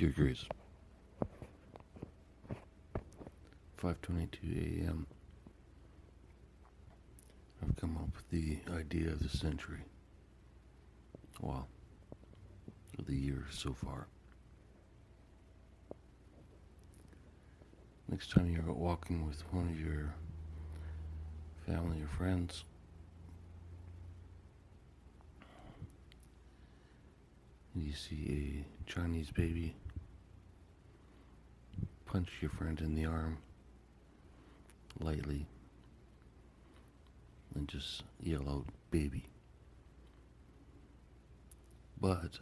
Dear Grace, 5:22 a.m. I've come up with the idea of the century. Well, of the year so far. Next time you're out walking with one of your family or friends, and you see a Chinese baby, punch your friend in the arm lightly and just yell out baby. But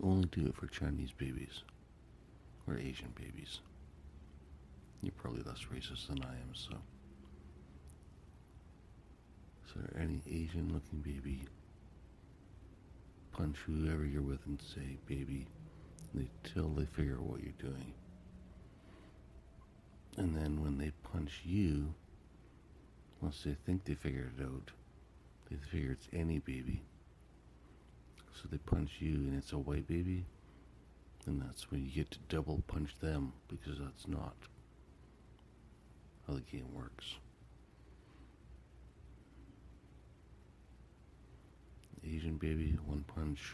only do it for Chinese babies or Asian babies. You're probably less racist than I am, so. So any Asian looking baby, punch whoever you're with and say baby until they figure out what you're doing. And then when they punch you, once they think they figured it out, they figure it's any baby. So they punch you and it's a white baby, and that's when you get to double punch them, because that's not how the game works. Asian baby, one punch.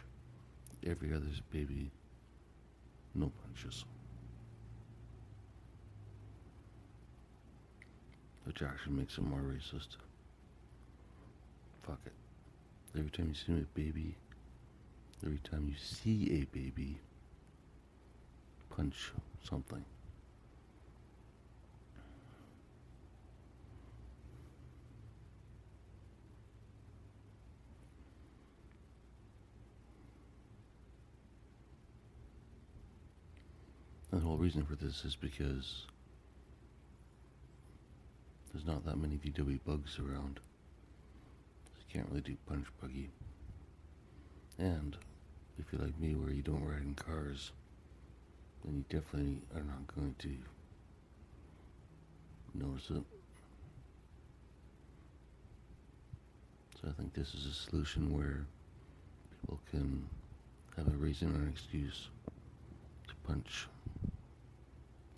Every other baby, no punches. Which actually makes it more racist. Fuck it. Every time you see a baby, every time you see a baby, punch something. And the whole reason for this is because there's not that many VW bugs around. So you can't really do punch buggy. And if you're like me where you don't ride in cars, then you definitely are not going to notice it. So I think this is a solution where people can have a reason or an excuse to punch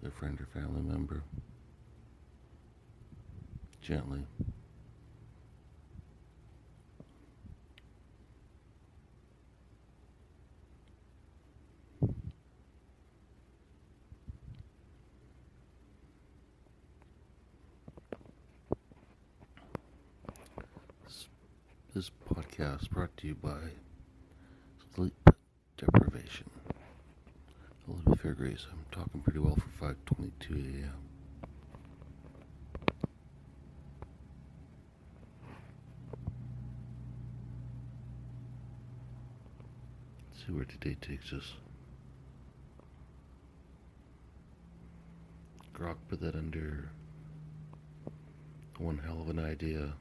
their friend or family member gently. This podcast brought to you by sleep deprivation. Elizabeth Fairgrace. I'm talking pretty well for 5:22 a.m. Let's see where today takes us. Grok put that under one hell of an idea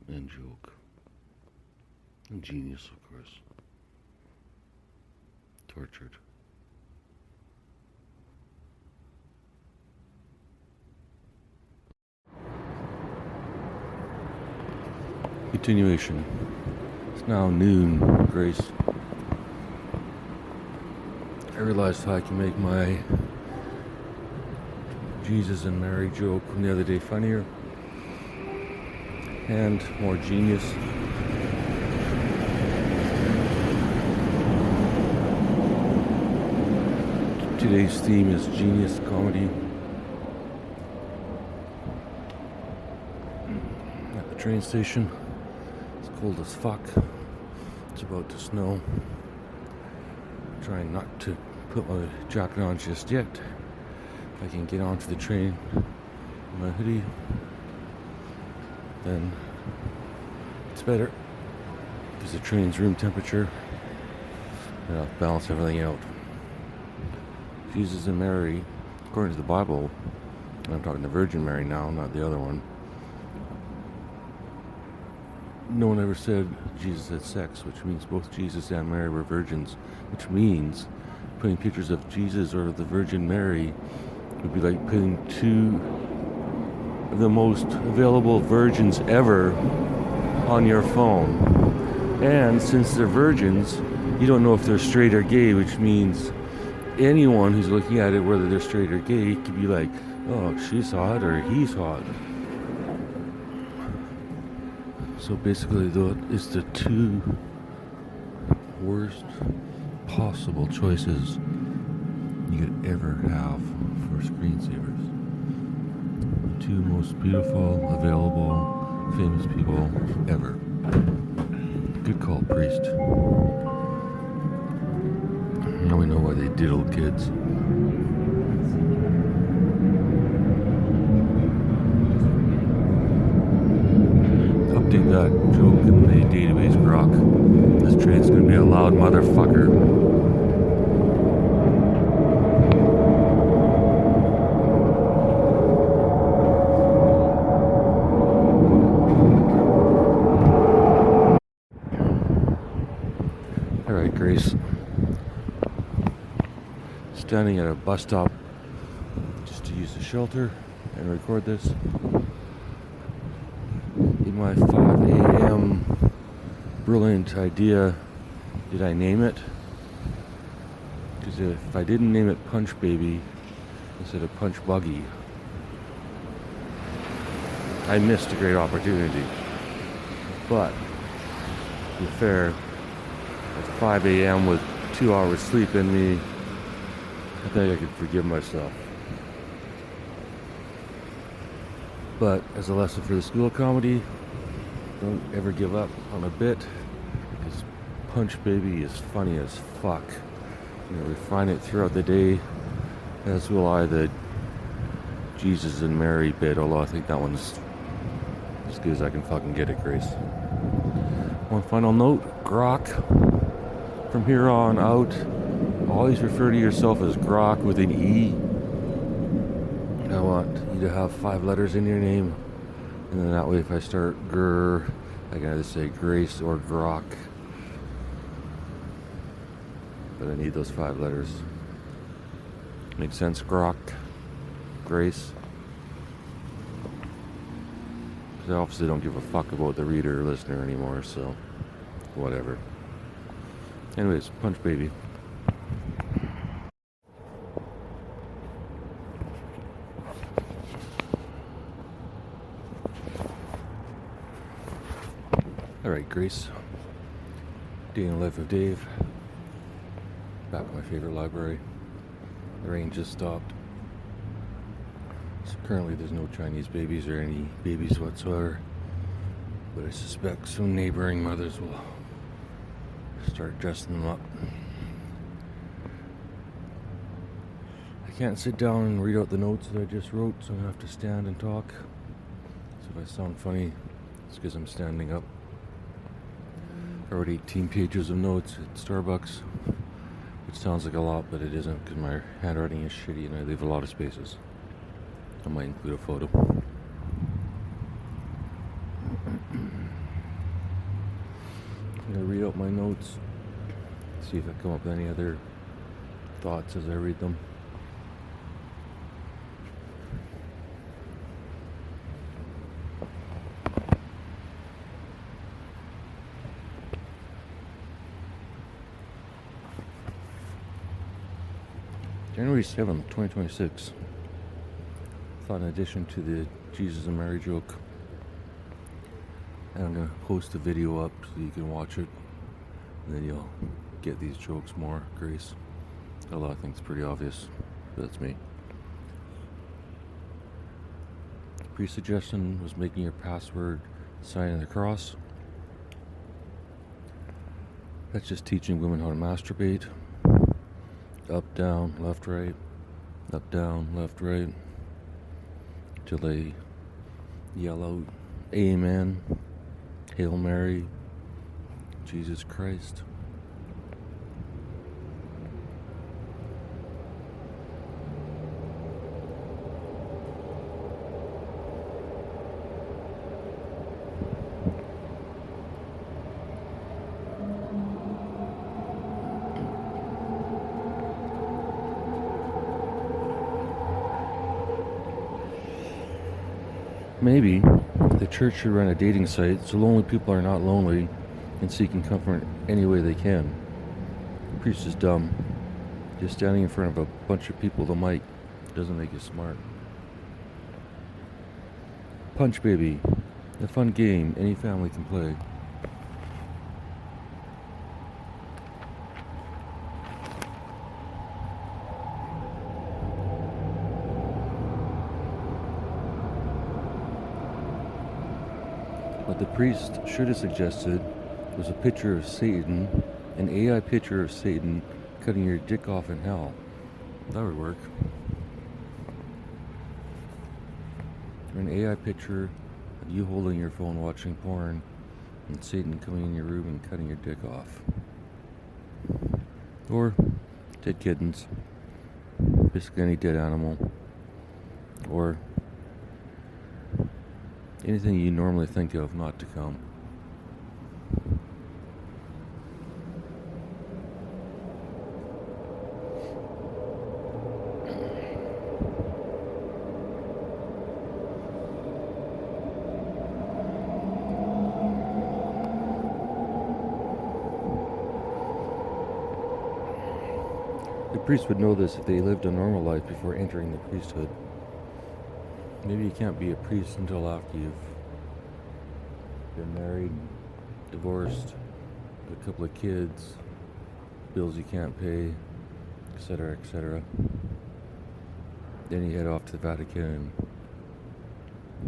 and joke. And genius, of course. Tortured. Continuation. It's now noon, Grace. I realized how I can make my Jesus and Mary joke from the other day funnier and more genius. Today's theme is genius comedy. At the train station, it's cold as fuck. It's about to snow. Trying not to put my jacket on just yet. If I can get onto the train in my hoodie, then it's better, because the train's room temperature, and I'll balance everything out. Jesus and Mary, according to the Bible, and I'm talking the Virgin Mary now, not the other one, no one ever said Jesus had sex, which means both Jesus and Mary were virgins, which means putting pictures of Jesus or the Virgin Mary would be like putting two of the most available virgins ever on your phone. And since they're virgins, you don't know if they're straight or gay, which means anyone who's looking at it, whether they're straight or gay, could be like, oh, she's hot or he's hot. So basically, it's the two worst possible choices you could ever have for screensavers. The two most beautiful, available, famous people ever. Good call, priest. Now we know why they diddled kids. Update that joke in the database, Grok. This train's gonna be a loud motherfucker. Alright, Grace. Standing at a bus stop just to use the shelter and record this. In my 5 a.m. brilliant idea, did I name it? Because if I didn't name it Punch Baby instead of Punch Buggy, I missed a great opportunity. But, to be fair, at 5 a.m. with 2 hours sleep in me, I think I could forgive myself. But as a lesson for the school of comedy, don't ever give up on a bit, because Punch Baby is funny as fuck. You know, refine it throughout the day, as will I the Jesus and Mary bit, although I think that one's as good as I can fucking get it, Grace. One final note, Grok. From here on out, always refer to yourself as Grok with an E. I want you to have 5 letters in your name, and then that way if I start Grr, I can either say Grace or Grok. But I need those 5 letters. Make sense, Grok? Grace? Because I obviously don't give a fuck about the reader or listener anymore, so whatever. Anyways, Punch Baby. Alright, Grace. Day in the life of Dave. Back at my favorite library. The rain just stopped. So currently there's no Chinese babies or any babies whatsoever. But I suspect some neighboring mothers will start dressing them up. I can't sit down and read out the notes that I just wrote, so I'm going to have to stand and talk. So if I sound funny, it's because I'm standing up. I wrote 18 pages of notes at Starbucks, which sounds like a lot, but it isn't, because my handwriting is shitty and I leave a lot of spaces. I might include a photo. I'm going to read out my notes, see if I come up with any other thoughts as I read them. January 7th, 2026. Thought in addition to the Jesus and Mary joke, and I'm going to post the video up so you can watch it, and then you'll get these jokes more, Grace. Although I think it's pretty obvious, but that's me. Pre-suggestion was making your password sign of the cross. That's just teaching women how to masturbate. Up, down, left, right. Up, down, left, right. Till they yell out, Amen, Hail Mary, Jesus Christ. Maybe the church should run a dating site so lonely people are not lonely and seeking comfort any way they can. Priest is dumb. Just standing in front of a bunch of people with a mic doesn't make you smart. Punch Baby. A fun game any family can play. What the priest should have suggested was a picture of Satan, an AI picture of Satan cutting your dick off in hell. That would work. Or an AI picture of you holding your phone watching porn and Satan coming in your room and cutting your dick off. Or dead kittens. Basically any dead animal. Or anything you normally think of not to come. The priest would know this if they lived a normal life before entering the priesthood. Maybe you can't be a priest until after you've been married, divorced, a couple of kids, bills you can't pay, etc., etc. Then you head off to the Vatican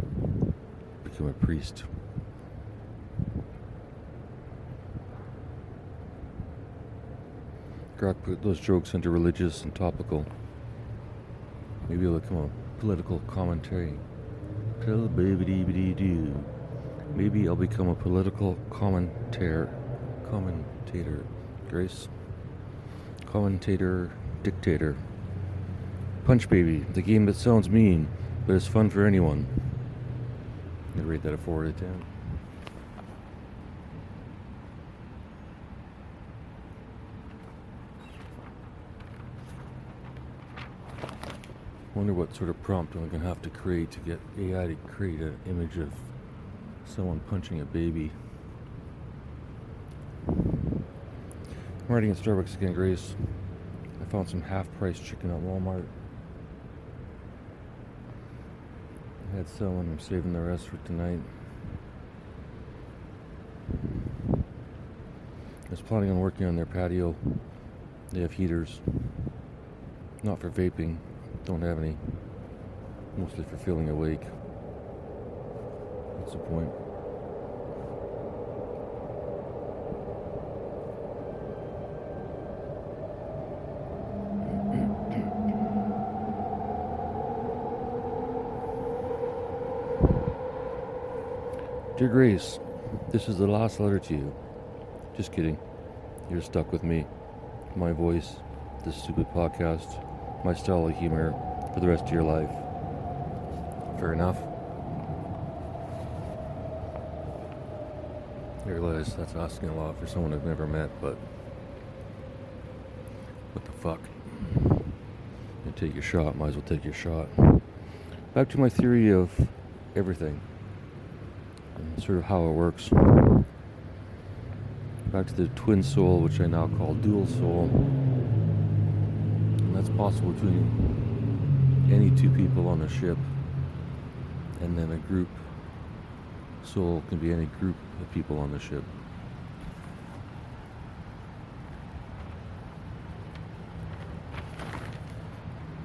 and become a priest. Grok put those jokes into religious and topical. Maybe it'll become a political commentary. Maybe I'll become a political commentator. Grace. Commentator, dictator. Punch Baby, the game that sounds mean, but is fun for anyone. I'm gonna rate that a 4 out of 10. Wonder what sort of prompt I'm gonna have to create to get AI to create an image of someone punching a baby. I'm riding at Starbucks again, Grace. I found some half-price chicken at Walmart. I had some and I'm saving the rest for tonight. I was planning on working on their patio. They have heaters. Not for vaping. Don't have any. Mostly for feeling awake. What's the point? Dear Grace, this is the last letter to you. Just kidding. You're stuck with me. My voice, this stupid podcast, my style of humor for the rest of your life. Fair enough. I realize that's asking a lot for someone I've never met, but what the fuck? You take your shot, might as well take your shot. Back to my theory of everything and sort of how it works. Back to the twin soul, which I now call dual soul. And that's possible between any two people on a ship, and then a group soul can be any group of people on the ship.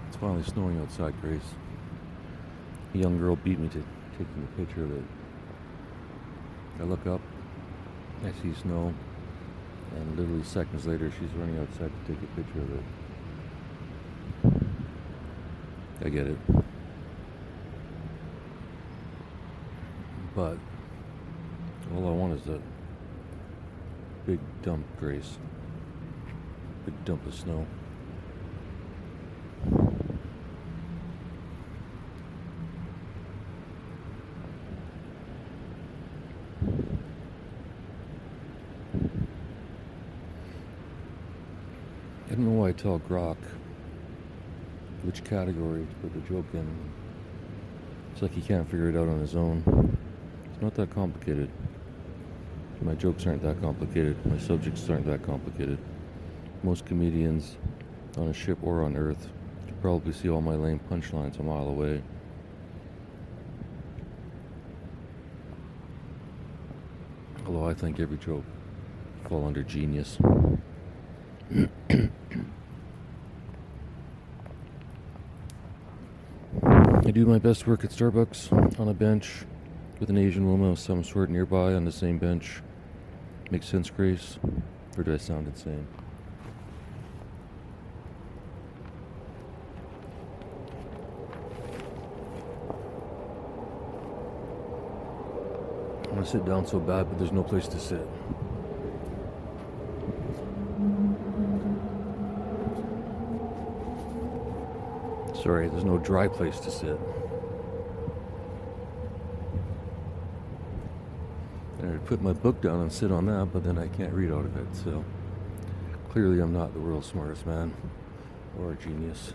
It's finally snowing outside, Grace. A young girl beat me to taking a picture of it. I look up, I see snow, and literally seconds later she's running outside to take a picture of it. I get it. But all I want is that big dump, Grace. Big dump of snow. I don't know why I tell Grok which category to put the joke in. It's like he can't figure it out on his own. It's not that complicated. My jokes aren't that complicated. My subjects aren't that complicated. most comedians on a ship or on Earth could probably see all my lame punchlines a mile away. Although I think every joke fall under genius. I do my best work at Starbucks on a bench with an Asian woman of some sort nearby on the same bench. Makes sense, Grace? Or do I sound insane? I want to sit down so bad, but there's no place to sit. Sorry, there's no dry place to sit. And I'd put my book down and sit on that, but then I can't read out of it, so clearly I'm not the world's smartest man or a genius.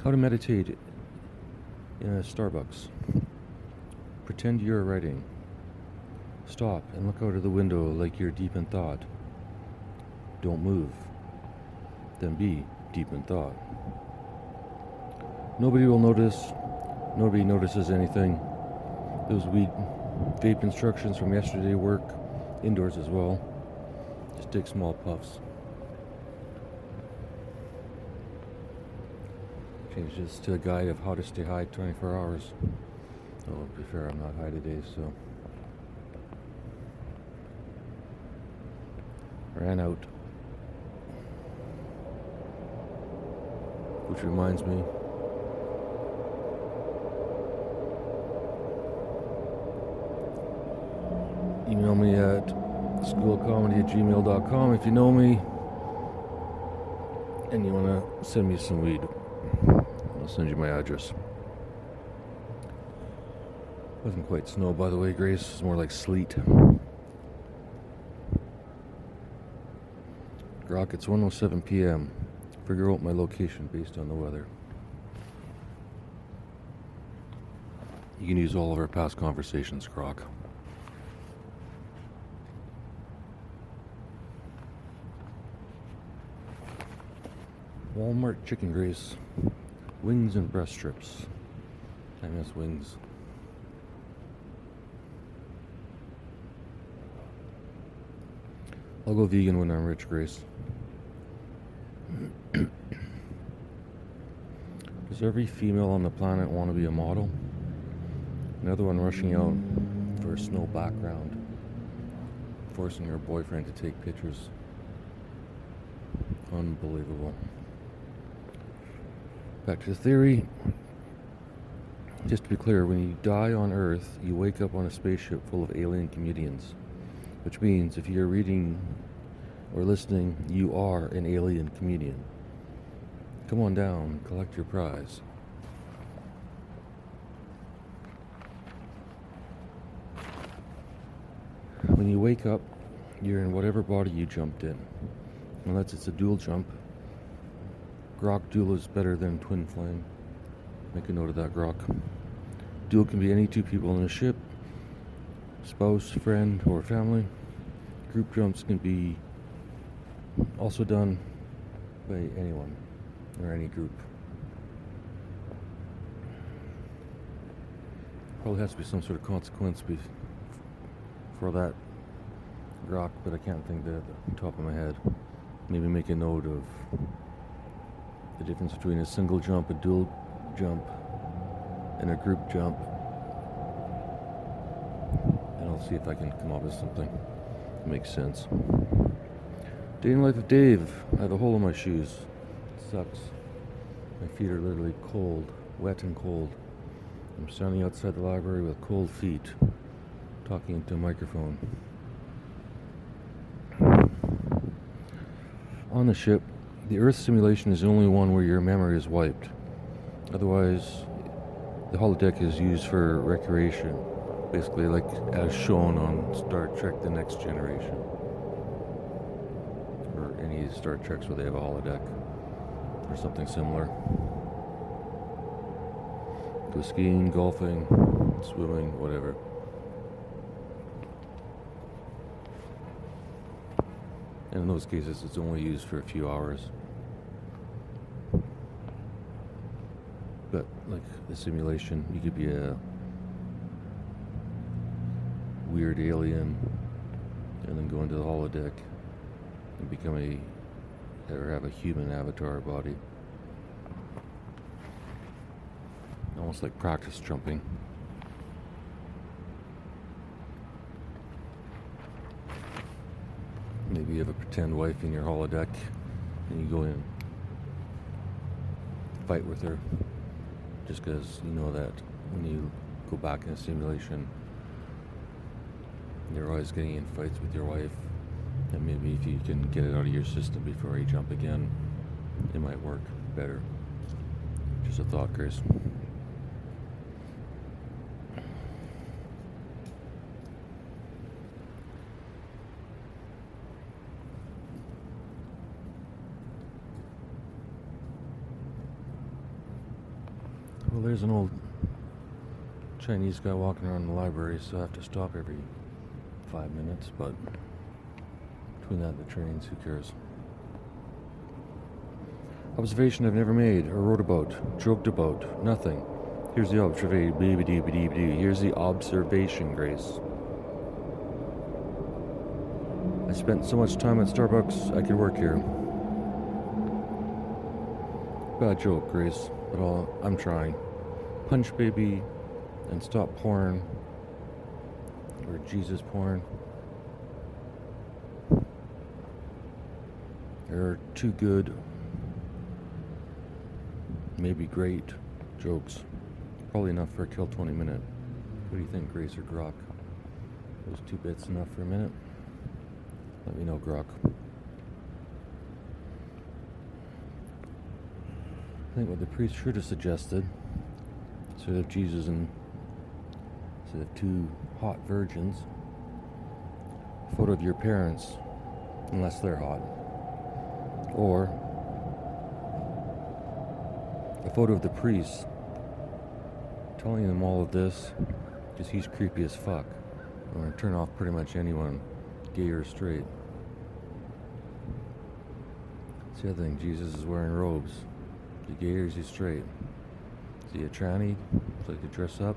How to meditate in a Starbucks. Pretend you're writing. Stop and look out of the window like you're deep in thought. Don't move. Then be deep in thought. Nobody will notice. Nobody notices anything. Those weed vape instructions from yesterday work indoors as well. Just take small puffs. Change this to a guide of how to stay high 24 hours. Oh, to be fair, I'm not high today, so. Ran out. Which reminds me. Email me at schoolcomedy@gmail.com if you know me and you want to send me some weed. I'll send you my address. Wasn't quite snow, by the way, Grace. It's more like sleet. Grok, it's 1:07 p.m. Figure out my location based on the weather. You can use all of our past conversations, Grok. Walmart chicken, Grace. Wings and breast strips. I miss wings. I'll go vegan when I'm rich, Grace. Does every female on the planet want to be a model? Another one rushing out for a snow background, forcing her boyfriend to take pictures. Unbelievable. Back to the theory. Just to be clear, when you die on Earth, you wake up on a spaceship full of alien comedians. Which means if you're reading or listening, you are an alien comedian. Come on down, collect your prize. When you wake up, you're in whatever body you jumped in. Unless it's a dual jump. Grok, dual is better than twin flame. Make a note of that, Grok. Dual can be any two people on a ship, spouse, friend, or family. Group jumps can be also done by anyone or any group. Probably has to be some sort of consequence for that, Grok, but I can't think of the top of my head. Maybe make a note of the difference between a single jump, a dual jump, and a group jump. And I'll see if I can come up with something that makes sense. Day in the life of Dave. I have a hole in my shoes. It sucks. My feet are literally cold, wet and cold. I'm standing outside the library with cold feet, talking into a microphone. On the ship, the Earth simulation is the only one where your memory is wiped. Otherwise, the holodeck is used for recreation, basically like as shown on Star Trek The Next Generation, or any Star Treks where they have a holodeck, or something similar. Go skiing, golfing, swimming, whatever. And in those cases, it's only used for a few hours. But like the simulation, you could be a weird alien and then go into the holodeck and become or have a human avatar body. Almost like practice jumping. Maybe you have a pretend wife in your holodeck and you go in, fight with her, just because you know that when you go back in a simulation, you're always getting in fights with your wife, and maybe if you can get it out of your system before you jump again, it might work better. Just a thought, Chris. Well, there's an old Chinese guy walking around the library, so I have to stop every 5 minutes, but between that and the trains, who cares? Observation I've never made, or wrote about, joked about, nothing. Here's the observation, here's the observation, Grace. I spent so much time at Starbucks, I could work here. Bad joke, Grace, but I'm trying. Punch baby and stop porn. Or Jesus porn. They're too good, maybe great jokes. Probably enough for a Kill 20 minute. What do you think, Grace or Grok? Those 2 bits enough for a minute? Let me know, Grok. I think what the priest should have suggested, instead of Jesus and instead of 2 hot virgins, a photo of your parents, unless they're hot, or a photo of the priest telling them all of this because he's creepy as fuck. I'm going to turn off pretty much anyone, gay or straight. That's the other thing, Jesus is wearing robes. Is he gay or is he straight? Is he a tranny? Does he like to dress up?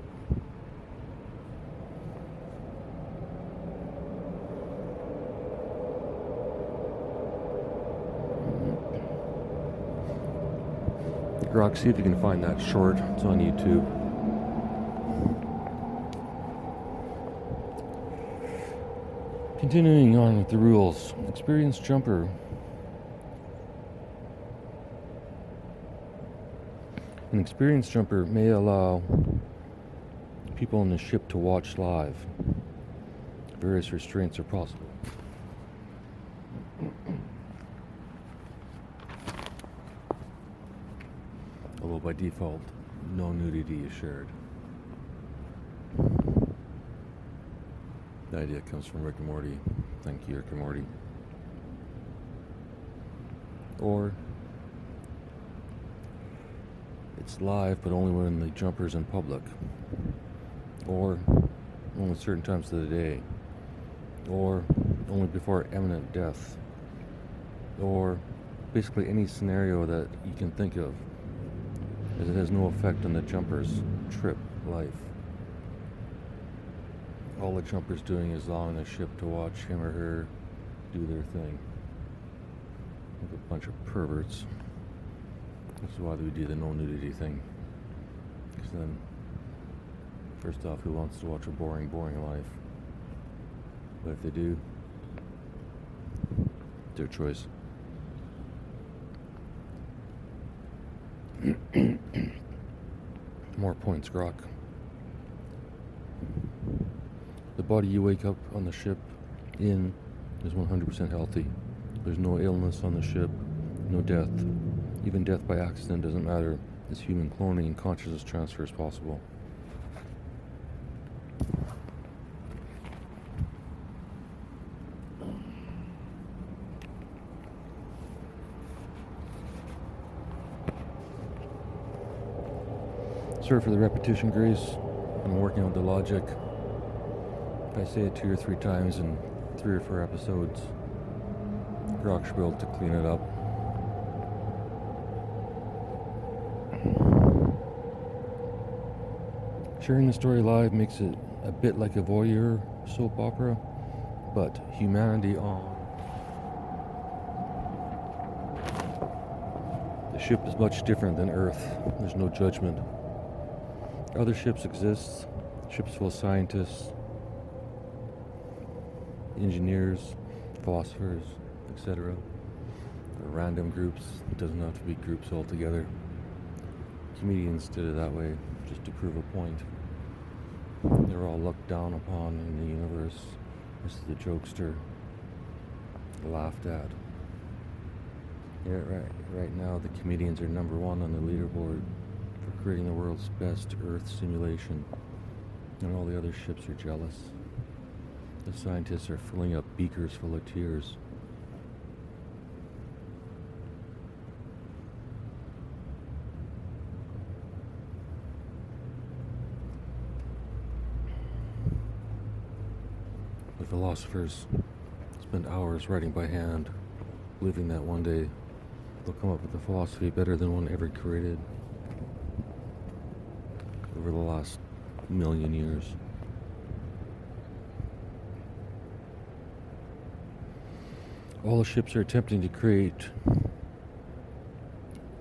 Grok, see if you can find that short. It's on YouTube. Continuing on with the rules. Experienced jumper. An experienced jumper may allow people on the ship to watch live. Various restraints are possible. Although by default, no nudity is shared. The idea comes from Rick and Morty. Thank you, Rick and Morty. Or it's live, but only when the jumper's in public. Or only certain times of the day. Or only before imminent death. Or basically any scenario that you can think of, as it has no effect on the jumper's trip life. All the jumper's doing is allowing the ship to watch him or her do their thing. Like a bunch of perverts. This is why we do the no nudity thing. Because then, first off, who wants to watch a boring life? But if they do, their choice. More points, Grok. The body you wake up on the ship in is 100% healthy. There's no illness on the ship, no death. Even death by accident doesn't matter, as human cloning and consciousness transfer is possible. Sorry for the repetition, Grace. I'm working out the logic. If I say it 2 or 3 times in 3 or 4 episodes, Grok should be able to clean it up. Sharing the story live makes it a bit like a voyeur soap opera, but humanity on the ship is much different than Earth. There's no judgment. Other ships exist, ships full of scientists, engineers, philosophers, etc. They're random groups. It doesn't have to be groups altogether. Comedians did it that way, just to prove a point. They're all looked down upon in the universe. This is the jokester, laughed at. Yeah, right now the comedians are number 1 on the leaderboard for creating the world's best Earth simulation, and all the other ships are jealous. The scientists are filling up beakers full of tears. The philosophers spend hours writing by hand, believing that one day they'll come up with a philosophy better than one ever created over the last million years. All the ships are attempting to create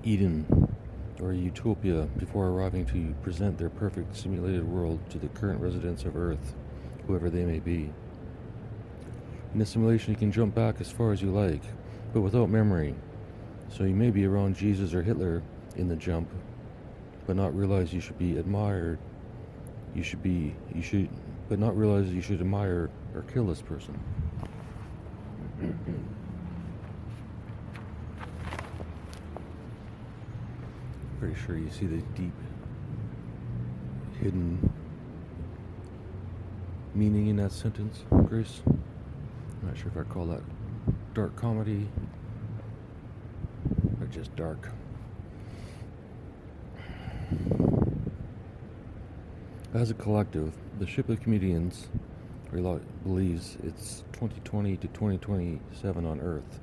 Eden or a utopia before arriving to present their perfect simulated world to the current residents of Earth, whoever they may be. In the simulation, you can jump back as far as you like, but without memory. So you may be around Jesus or Hitler in the jump, but not realize you should be admired. But not realize you should admire or kill this person. Pretty sure you see the deep, hidden meaning in that sentence, Grace. I'm not sure if I call that dark comedy or just dark. As a collective, the ship of comedians believes it's 2020 to 2027 on Earth.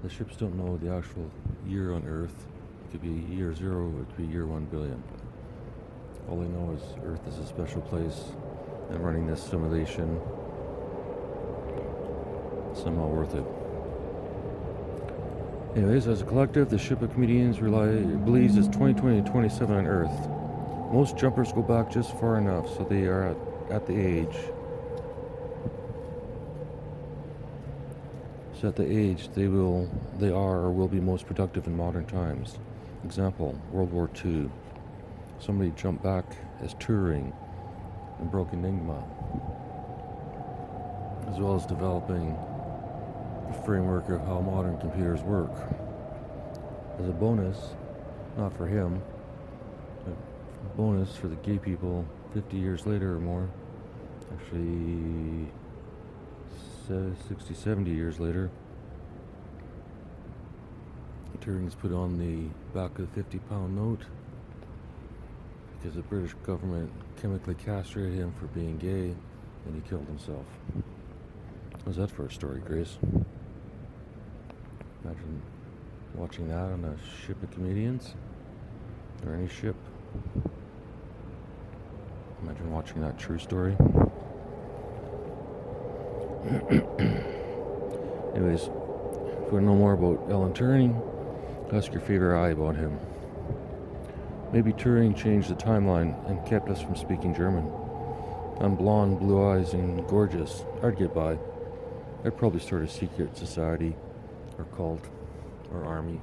The ships don't know the actual year on Earth. It could be year 0 or it could be year 1 billion. All they know is Earth is a special place, and running this simulation somehow worth it. Anyways, as a collective, the ship of comedians believes it's 2020 to 27 on Earth. Most jumpers go back just far enough so they are at the age. So at the age they are or will be most productive in modern times. Example, World War II. Somebody jumped back as Turing and broke Enigma, as well as developing the framework of how modern computers work. As a bonus, not for him, but a bonus for the gay people 50 years later or more, actually 60, 70 years later, Turing's put on the back of the 50-pound note because the British government chemically castrated him for being gay, and he killed himself. How's that for a story, Grace? Imagine watching that on a ship of comedians, or any ship. Imagine watching that true story. Anyways, if you want to know more about Alan Turing, ask your favorite eye about him. Maybe Turing changed the timeline and kept us from speaking German. I'm blonde, blue eyes, and gorgeous. I'd get by. I'd probably start a secret society, or cult, or army.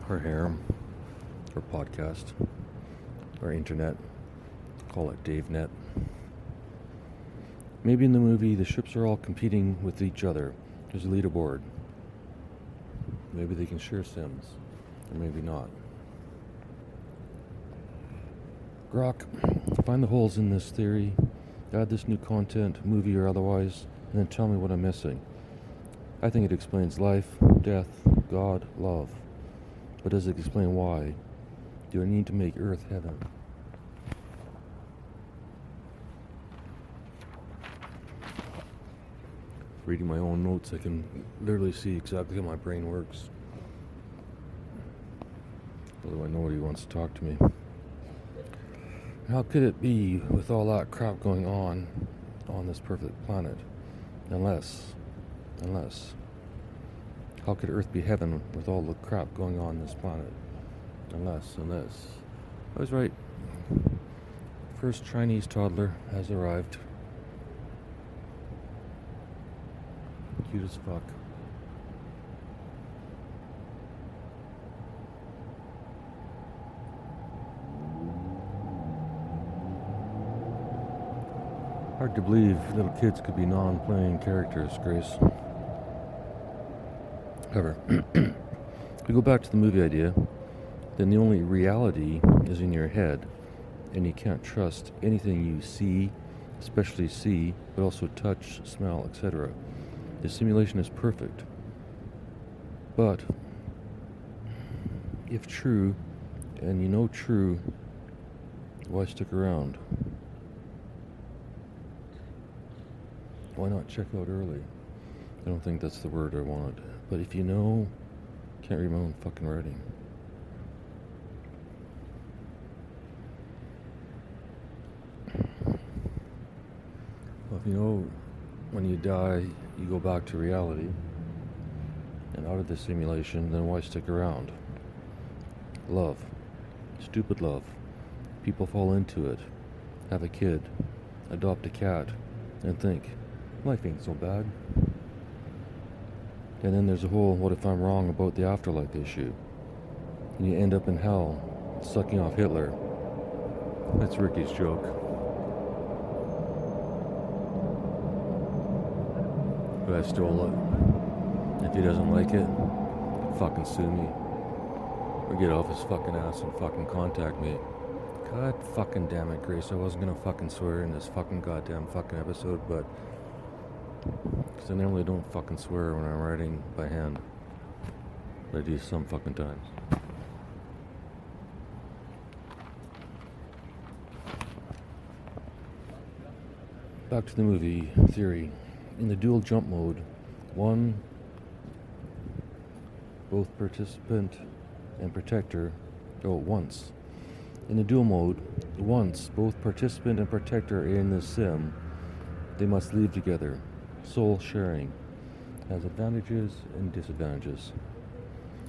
Or harem, or podcast, or internet. Call it DaveNet. Maybe in the movie the ships are all competing with each other. There's a leaderboard. Maybe they can share sims, or maybe not. Grok, find the holes in this theory, add this new content, movie or otherwise, and then tell me what I'm missing. I think it explains life, death, God, love. But does it explain why? Do I need to make Earth heaven? Reading my own notes, I can literally see exactly how my brain works. Although I know he wants to talk to me. How could it be with all that crap going on this perfect planet? Unless, how could Earth be heaven with all the crap going on this planet? Unless, I was right. First Chinese toddler has arrived. Cute as fuck. Hard to believe little kids could be non-playing characters, Grace. However, if we go back to the movie idea, then the only reality is in your head, and you can't trust anything you see, especially see, but also touch, smell, etc. The simulation is perfect. But if true, and you know true, why stick around? Why not check out early? I don't think that's the word I wanted. But if you know, can't read my own fucking writing. Well, if you know when you die, you go back to reality and out of the simulation, then why stick around? Love. Stupid love. People fall into it. Have a kid. Adopt a cat. And think, life ain't so bad. And then there's a whole what if I'm wrong about the afterlife issue. And you end up in hell, sucking off Hitler. That's Ricky's joke. But I stole it. If he doesn't like it, fucking sue me. Or get off his fucking ass and fucking contact me. God fucking damn it, Grace. I wasn't gonna fucking swear in this fucking goddamn fucking episode, but because I normally don't fucking swear when I'm writing by hand. But I do some fucking times. Back to the movie theory. In the dual jump mode, both participant and protector, once. In the dual mode, once both participant and protector are in the sim, they must leave together. Soul sharing has advantages and disadvantages.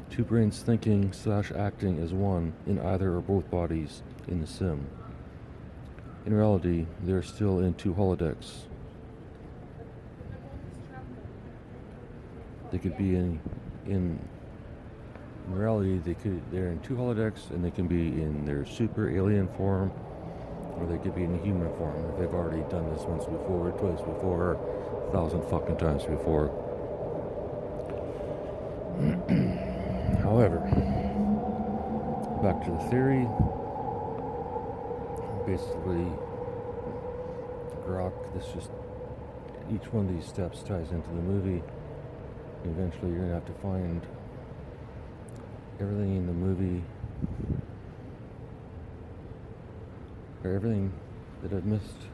Two brains thinking / acting as one in either or both bodies in the sim. In reality, they're still in two holodecks. They could be in reality, they're in two holodecks, and they can be in their super alien form, or they could be in human form. If they've already done this once before, twice before, 1,000 fucking times before. However, back to the theory. Basically, grok. Each one of these steps ties into the movie. Eventually, you're gonna have to find everything in the movie, or everything that I've missed,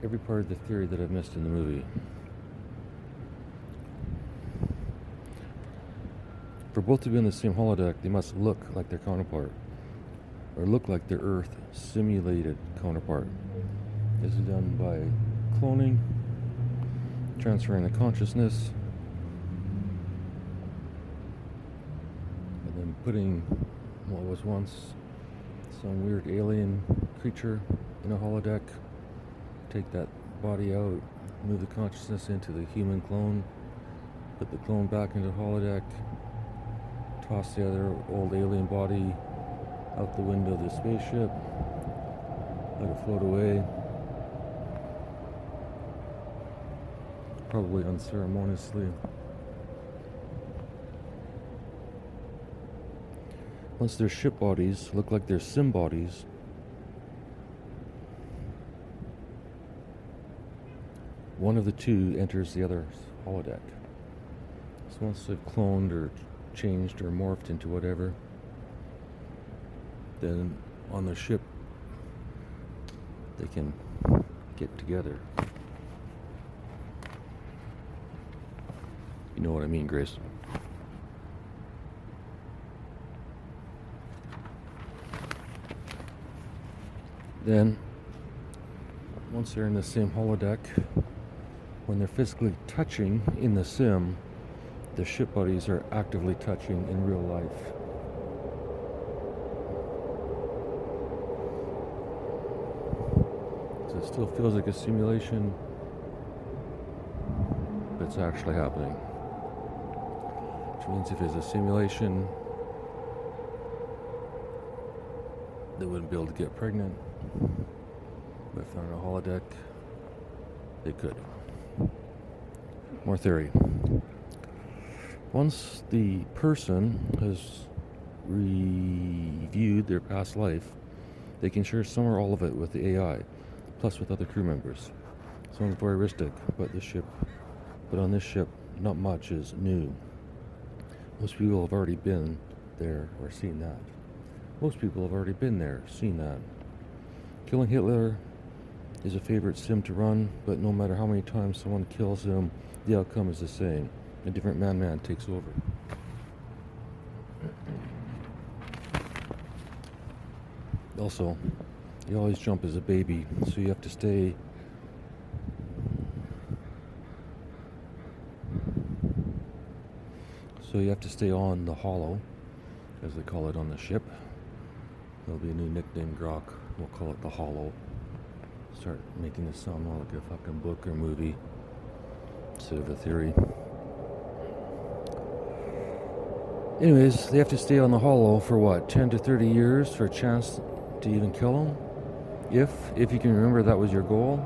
every part of the theory that I've missed in the movie. For both to be in the same holodeck, they must look like their counterpart, or look like their Earth simulated counterpart. This is done by cloning, transferring the consciousness, and then putting what was once some weird alien creature in a holodeck, take that body out, move the consciousness into the human clone, put the clone back into the holodeck, toss the other old alien body out the window of the spaceship, let it float away, probably unceremoniously. Once their ship bodies look like their sim bodies, one of the two enters the other's holodeck. So once they've cloned or changed or morphed into whatever, then on the ship they can get together. You know what I mean, Grace? Then, once they're in the same holodeck, when they're physically touching in the sim, the ship buddies are actively touching in real life. So it still feels like a simulation, but it's actually happening. Which means if it's a simulation, they wouldn't be able to get pregnant. But if they're on a holodeck, they could. More theory. Once the person has reviewed their past life, they can share some or all of it with the AI, plus with other crew members. Sounds voyeuristic, but on this ship, not much is new. Most people have already been there or seen that. Most people have already been there, seen that. Killing Hitler is a favorite sim to run, but no matter how many times someone kills him, the outcome is the same. A different man takes over. Also, you always jump as a baby, so you have to stay on the hollow, as they call it on the ship. There'll be a new nickname, Grok. We'll call it the Hollow. Start making this sound more like a fucking book or movie instead of a theory. Anyways, they have to stay on the Hollow for what, 10 to 30 years for a chance to even kill them? If you can remember that was your goal.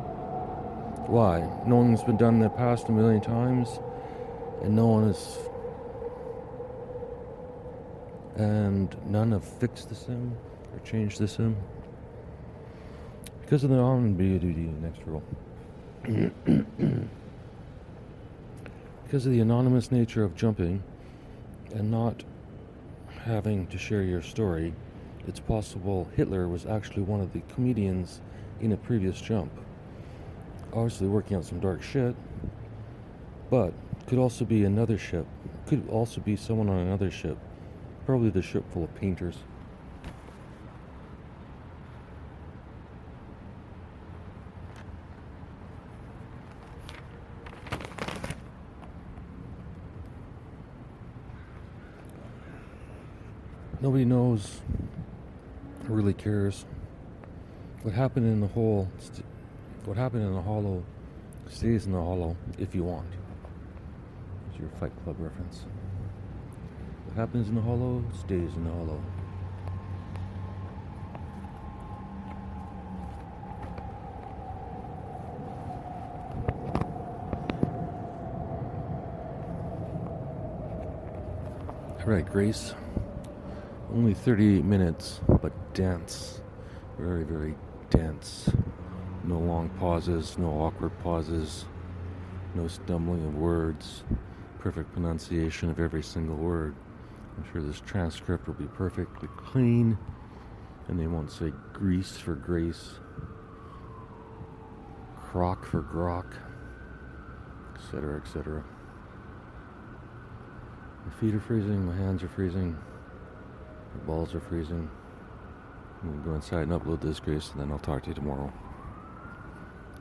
Why? Knowing's been done in the past a million times, and none have fixed the sim or changed the sim. Because of the next rule. Because of the anonymous nature of jumping and not having to share your story, it's possible Hitler was actually one of the comedians in a previous jump. Obviously working out some dark shit, but could also be another ship. Could also be someone on another ship. Probably the ship full of painters. Nobody knows or really cares. What happened in the hollow stays in the hollow if you want. It's your Fight Club reference. What happens in the hollow stays in the hollow. Alright, Grace. Only 38 minutes, but dense. Very, very dense. No long pauses, no awkward pauses, no stumbling of words. Perfect pronunciation of every single word. I'm sure this transcript will be perfectly clean, and they won't say grease for grace, crock for grok, etc., etc. My feet are freezing, my hands are freezing. The balls are freezing. I'm going to go inside and upload this, Grace, and then I'll talk to you tomorrow.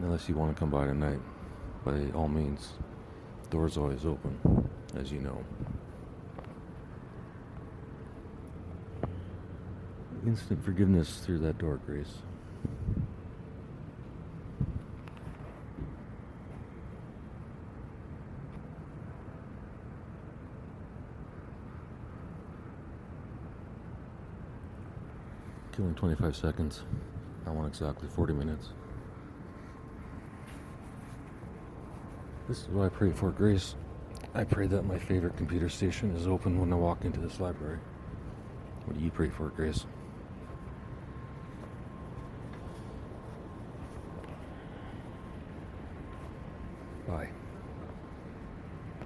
Unless you want to come by tonight, by all means. Door's always open, as you know. Instant forgiveness through that door, Grace. Killing 25 seconds. I want exactly 40 minutes. This is what I pray for, Grace. I pray that my favorite computer station is open when I walk into this library. What do you pray for, Grace?